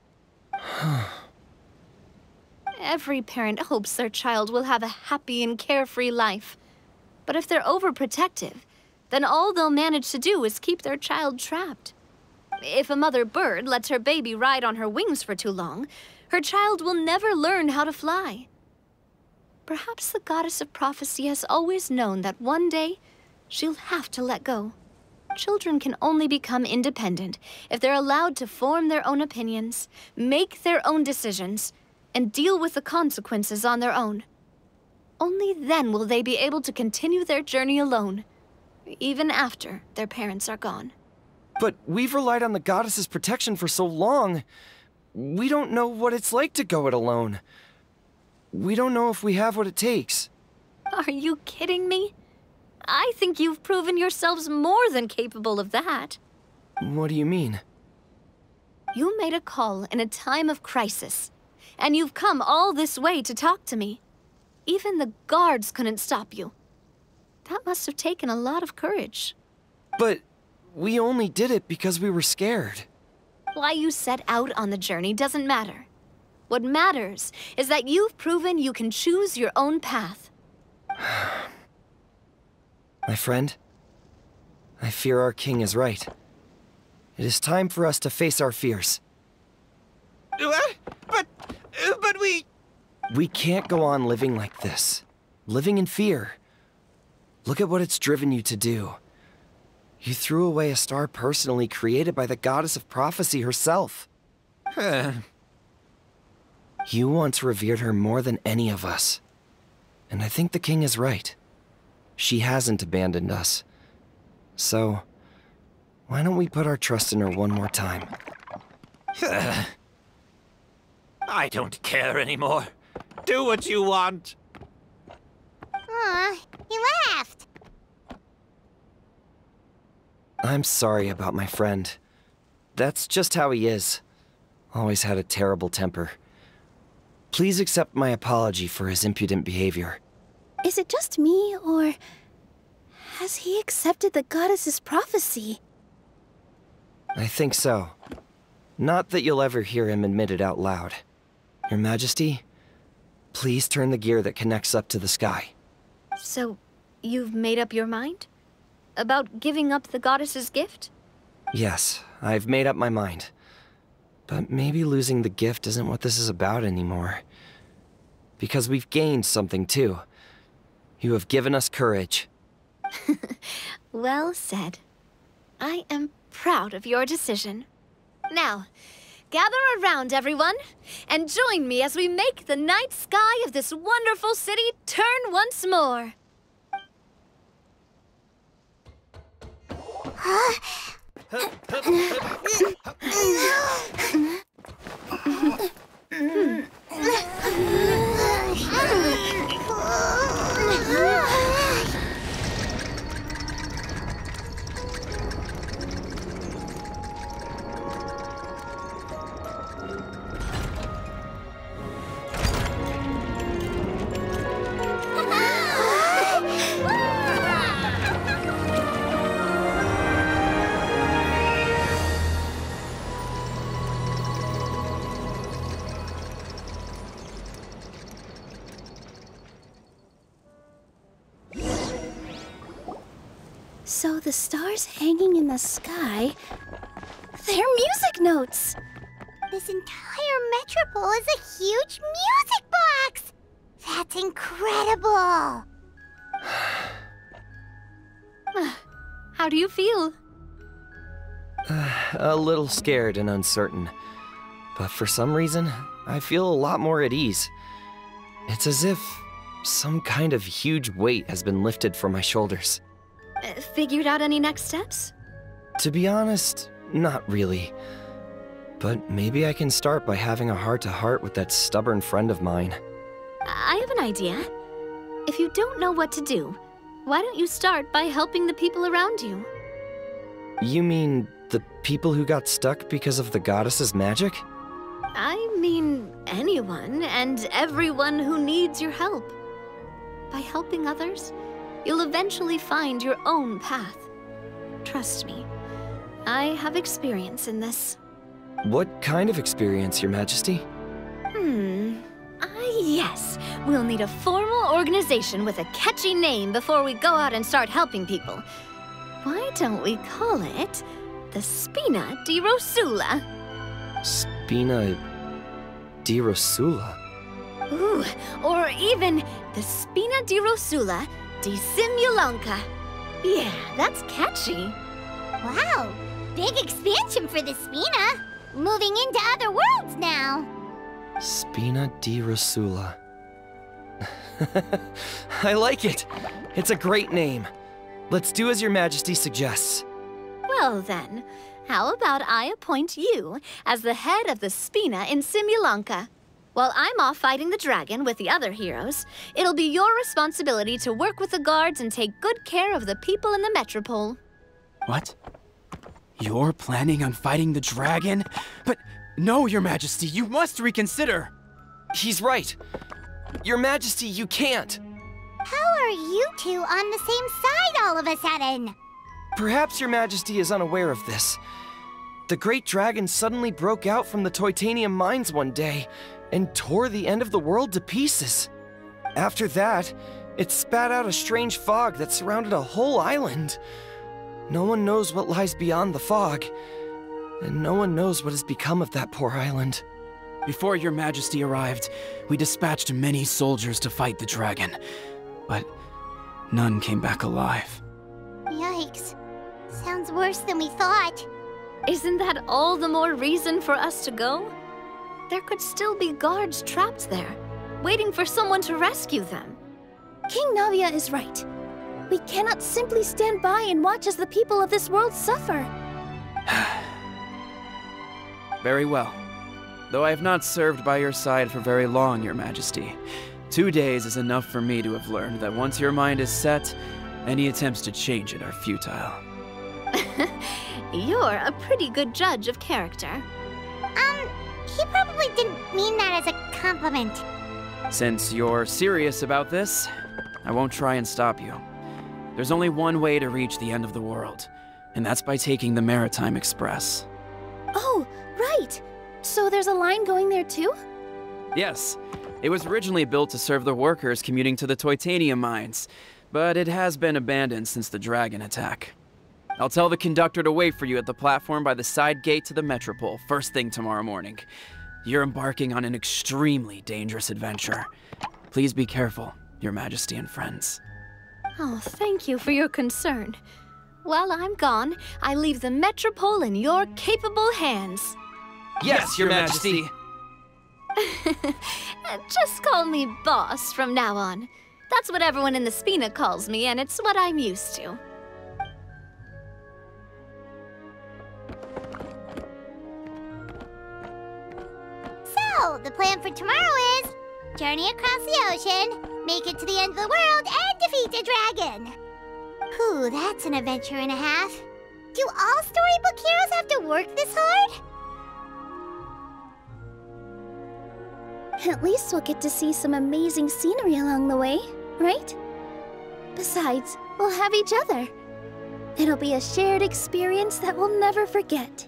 Every parent hopes their child will have a happy and carefree life. But if they're overprotective, then all they'll manage to do is keep their child trapped. If a mother bird lets her baby ride on her wings for too long, her child will never learn how to fly. Perhaps the goddess of prophecy has always known that one day she'll have to let go. Children can only become independent if they're allowed to form their own opinions, make their own decisions, and deal with the consequences on their own. Only then will they be able to continue their journey alone, even after their parents are gone. But we've relied on the goddess's protection for so long. We don't know what it's like to go it alone. We don't know if we have what it takes. Are you kidding me? I think you've proven yourselves more than capable of that. What do you mean? You made a call in a time of crisis, and you've come all this way to talk to me. Even the guards couldn't stop you. That must have taken a lot of courage. But we only did it because we were scared. Why you set out on the journey doesn't matter. What matters is that you've proven you can choose your own path. My friend, I fear our king is right. It is time for us to face our fears. What? But we... We can't go on living like this. Living in fear. Look at what it's driven you to do. You threw away a star personally created by the goddess of prophecy herself. You once revered her more than any of us. And I think the king is right. She hasn't abandoned us. So, why don't we put our trust in her one more time? I don't care anymore. Do what you want. Aw, he laughed. I'm sorry about my friend. That's just how he is. always had a terrible temper. Please accept my apology for his impudent behavior. Is it just me, or has he accepted the goddess's prophecy? I think so. Not that you'll ever hear him admit it out loud. Your Majesty, please turn the gear that connects up to the sky. So, you've made up your mind? About giving up the goddess's gift? Yes, I've made up my mind. But maybe losing the gift isn't what this is about anymore. Because we've gained something too. You have given us courage. Well said. I am proud of your decision. Now, gather around, everyone, and join me as we make the night sky of this wonderful city turn once more. So the stars hanging in the sky, they're music notes! This entire metropole is a huge music box! That's incredible! How do you feel? A little scared and uncertain. But for some reason, I feel a lot more at ease. It's as if some kind of huge weight has been lifted from my shoulders. Figured out any next steps? To be honest, not really. But maybe I can start by having a heart-to-heart with that stubborn friend of mine. I have an idea. If you don't know what to do, why don't you start by helping the people around you? You mean the people who got stuck because of the goddess's magic? I mean anyone and everyone who needs your help. By helping others, you'll eventually find your own path. Trust me, I have experience in this. What kind of experience, Your Majesty? Yes. We'll need a formal organization with a catchy name before we go out and start helping people. Why don't we call it the Spina di Rosula? Spina di Rosula? Ooh, or even the Spina di Rosula di Simulonka. Yeah, that's catchy. Wow, big expansion for the Spina. Moving into other worlds now. Spina di Rosula. I like it. It's a great name. Let's do as Your Majesty suggests. Well then, how about I appoint you as the head of the Spina in Simulonka? While I'm off fighting the dragon with the other heroes, it'll be your responsibility to work with the guards and take good care of the people in the metropole. What? You're planning on fighting the dragon? But no, Your Majesty, you must reconsider! He's right. Your Majesty, you can't. How are you two on the same side all of a sudden? Perhaps Your Majesty is unaware of this. The great dragon suddenly broke out from the Titanium mines one day and tore the end of the world to pieces. After that, it spat out a strange fog that surrounded a whole island. No one knows what lies beyond the fog, and no one knows what has become of that poor island. Before Your Majesty arrived, we dispatched many soldiers to fight the dragon, but none came back alive. Yikes. Sounds worse than we thought. Isn't that all the more reason for us to go? There could still be guards trapped there, waiting for someone to rescue them. King Navia is right. We cannot simply stand by and watch as the people of this world suffer. Very well. Though I have not served by your side for very long, Your Majesty, 2 days is enough for me to have learned that once your mind is set, any attempts to change it are futile. You're a pretty good judge of character. he probably didn't mean that as a compliment. Since you're serious about this, I won't try and stop you. There's only one way to reach the end of the world, and that's by taking the Maritime Express. Oh, right! So there's a line going there too? Yes, it was originally built to serve the workers commuting to the Titanium mines, but it has been abandoned since the Dragon attack. I'll tell the conductor to wait for you at the platform by the side gate to the Metropole first thing tomorrow morning. You're embarking on an extremely dangerous adventure. Please be careful, Your Majesty and friends. Oh, thank you for your concern. While I'm gone, I leave the Metropole in your capable hands. Yes, Your Majesty! Just call me Boss from now on. That's what everyone in the Spina calls me, and it's what I'm used to. So, the plan for tomorrow is journey across the ocean, make it to the end of the world, and defeat a dragon. Whew, that's an adventure and a half. Do all storybook heroes have to work this hard? At least we'll get to see some amazing scenery along the way, right? Besides, we'll have each other. It'll be a shared experience that we'll never forget.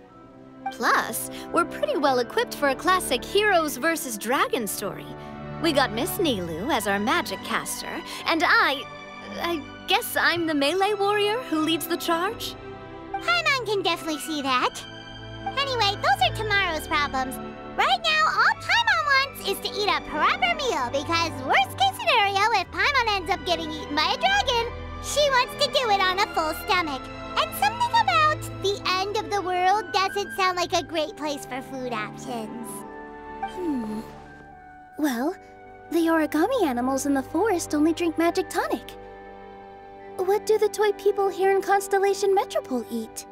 Plus, we're pretty well equipped for a classic heroes versus dragon story. We got Miss Nilu as our magic caster, and I guess I'm the melee warrior who leads the charge? Paimon can definitely see that. Anyway, those are tomorrow's problems. Right now, all Paimon wants is to eat a proper meal, because worst case scenario, if Paimon ends up getting eaten by a dragon, she wants to do it on a full stomach. And something about the end of the world doesn't sound like a great place for food options. Well, the origami animals in the forest only drink magic tonic. What do the toy people here in Constellation Metropole eat?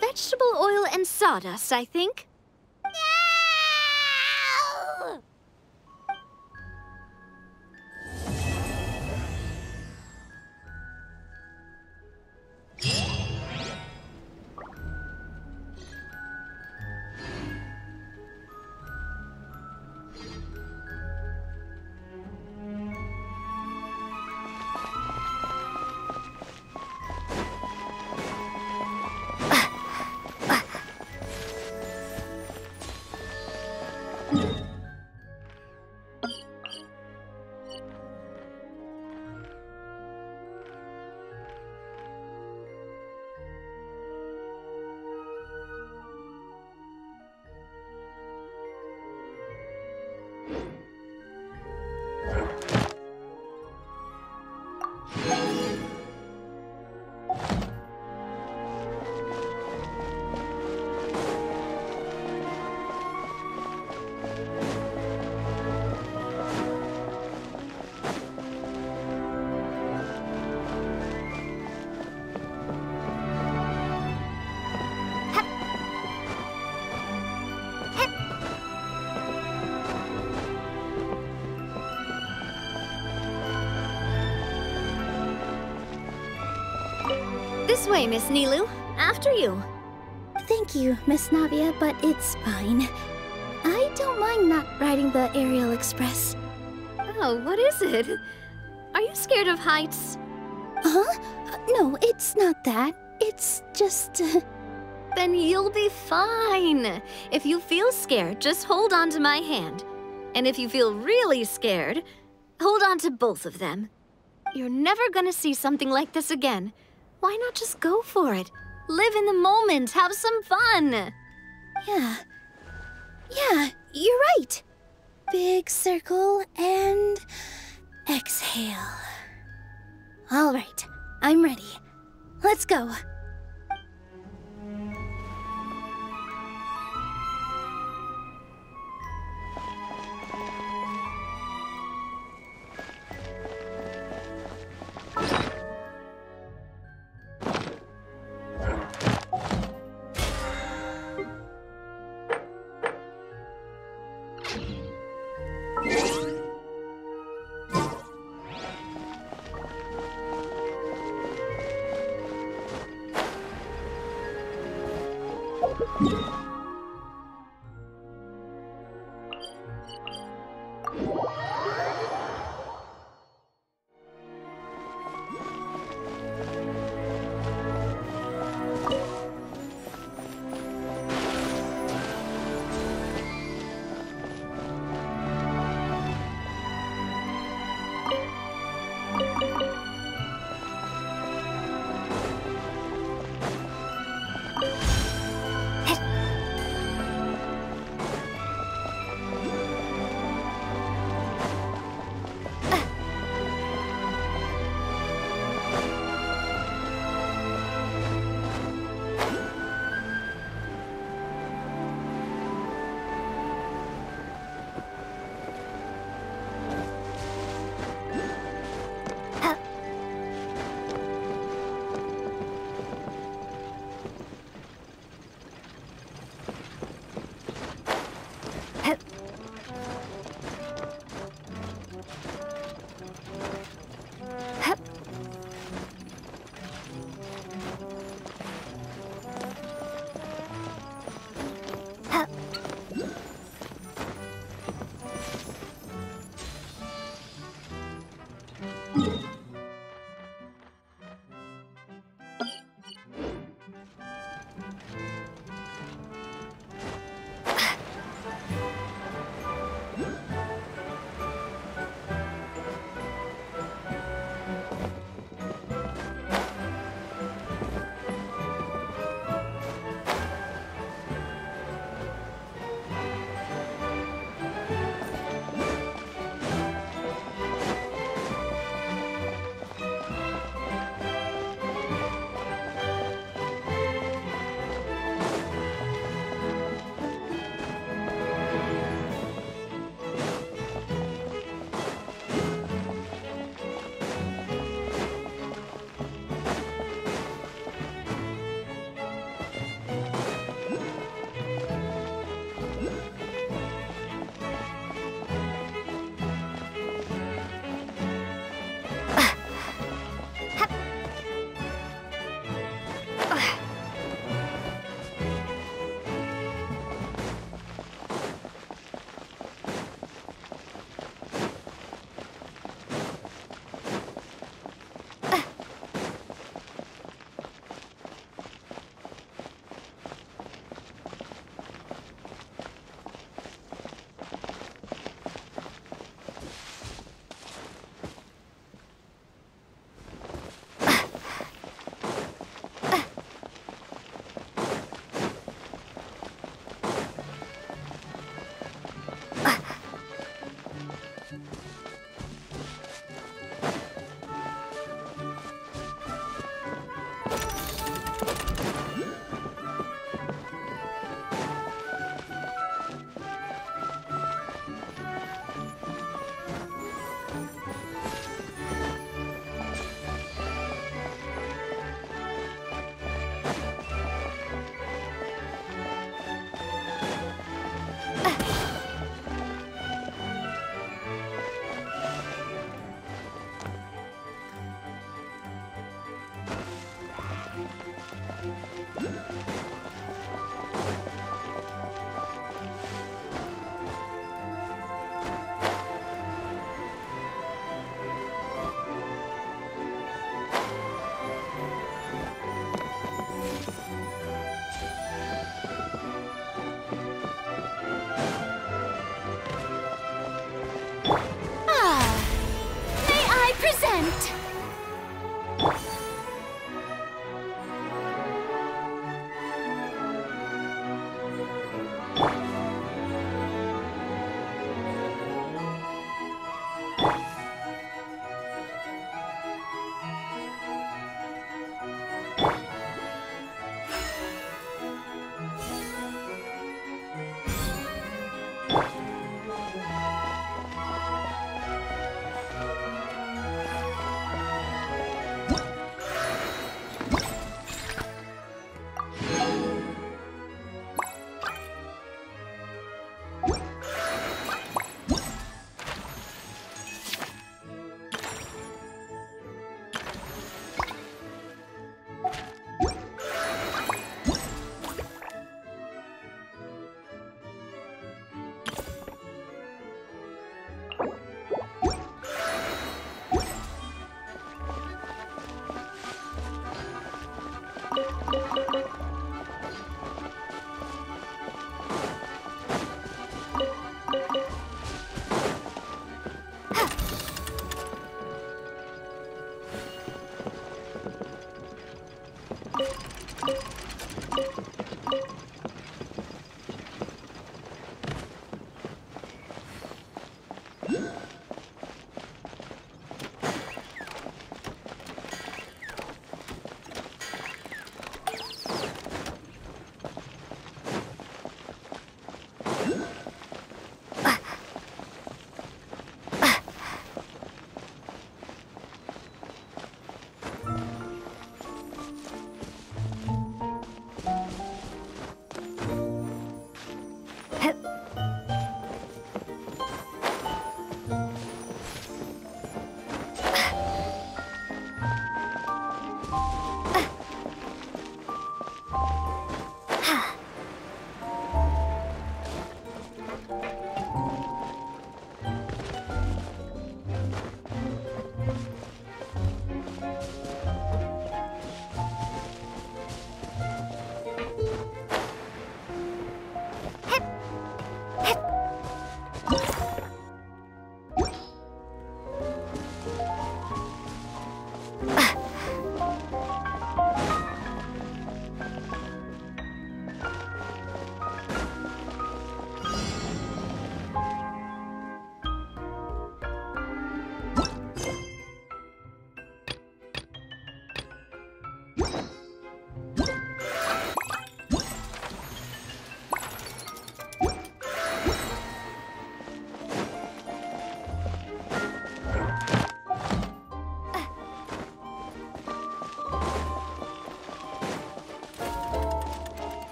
Vegetable oil and sawdust, I think. No! This way, Miss Nilu. After you. Thank you, Miss Navia, but it's fine. I don't mind not riding the Aerial Express. Oh, what is it? Are you scared of heights? Huh? No, it's not that. It's just... Then you'll be fine. If you feel scared, just hold on to my hand. And if you feel really scared, hold on to both of them. You're never gonna see something like this again. Why not just go for it? Live in the moment, have some fun. Yeah, you're right. Big circle and exhale. All right, I'm ready. Let's go.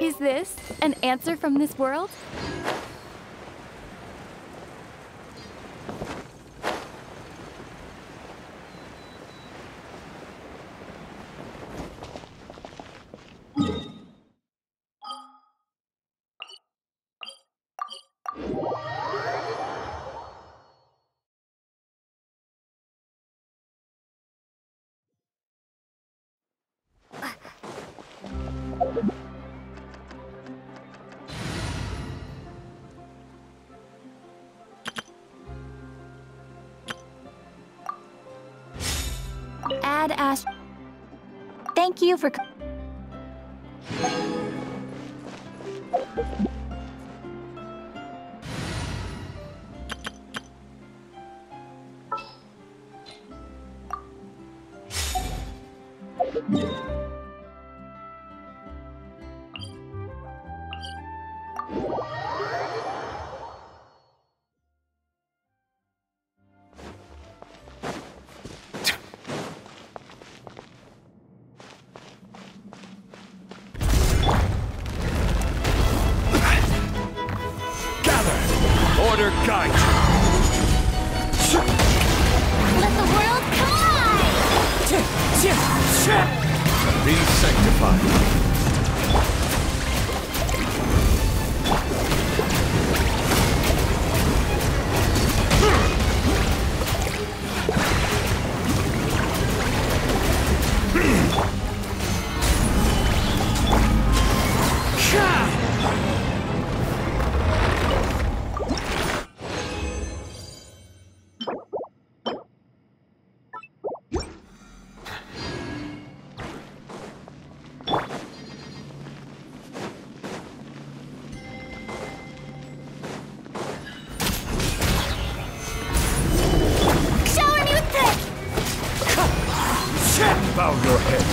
Is this an answer from this world? Add Ash. Thank you for. Order guide you. Let the world collide! Be sanctified. Bow your head.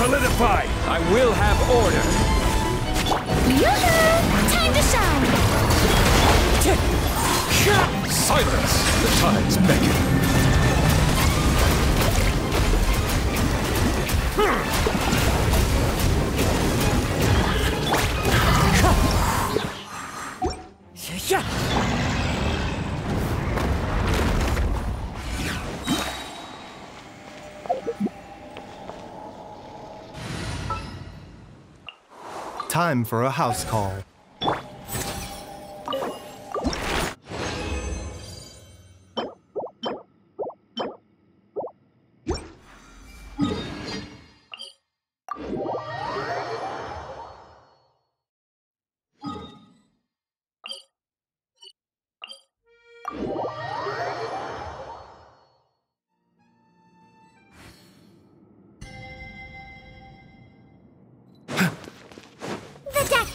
Solidify! I will have order! Yoo-hoo! Time to shine! Silence! The tides beckon. Time for a house call.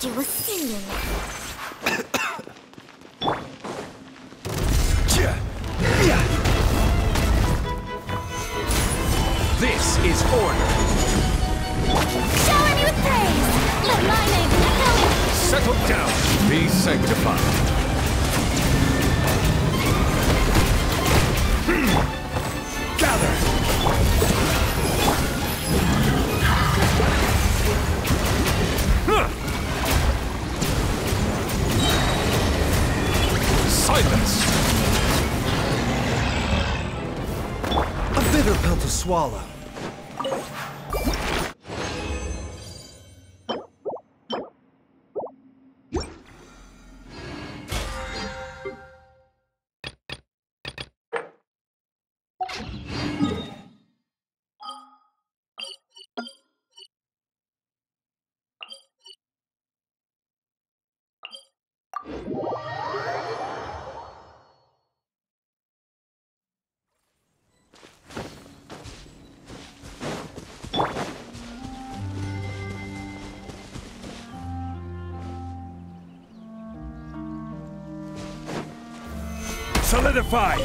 You will see you. This is order. Shower me with praise! Let my name echo! Settle down. Be sanctified. Gather. Silence! swallow. Solidify!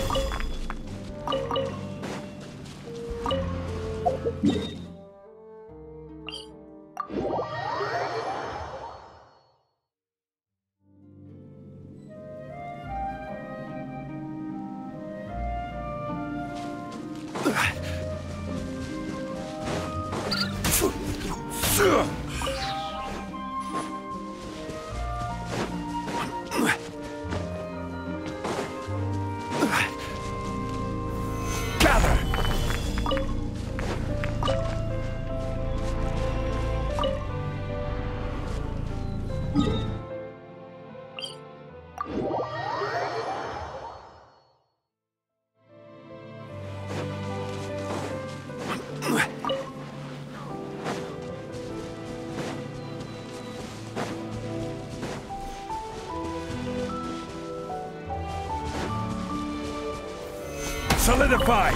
Solidify!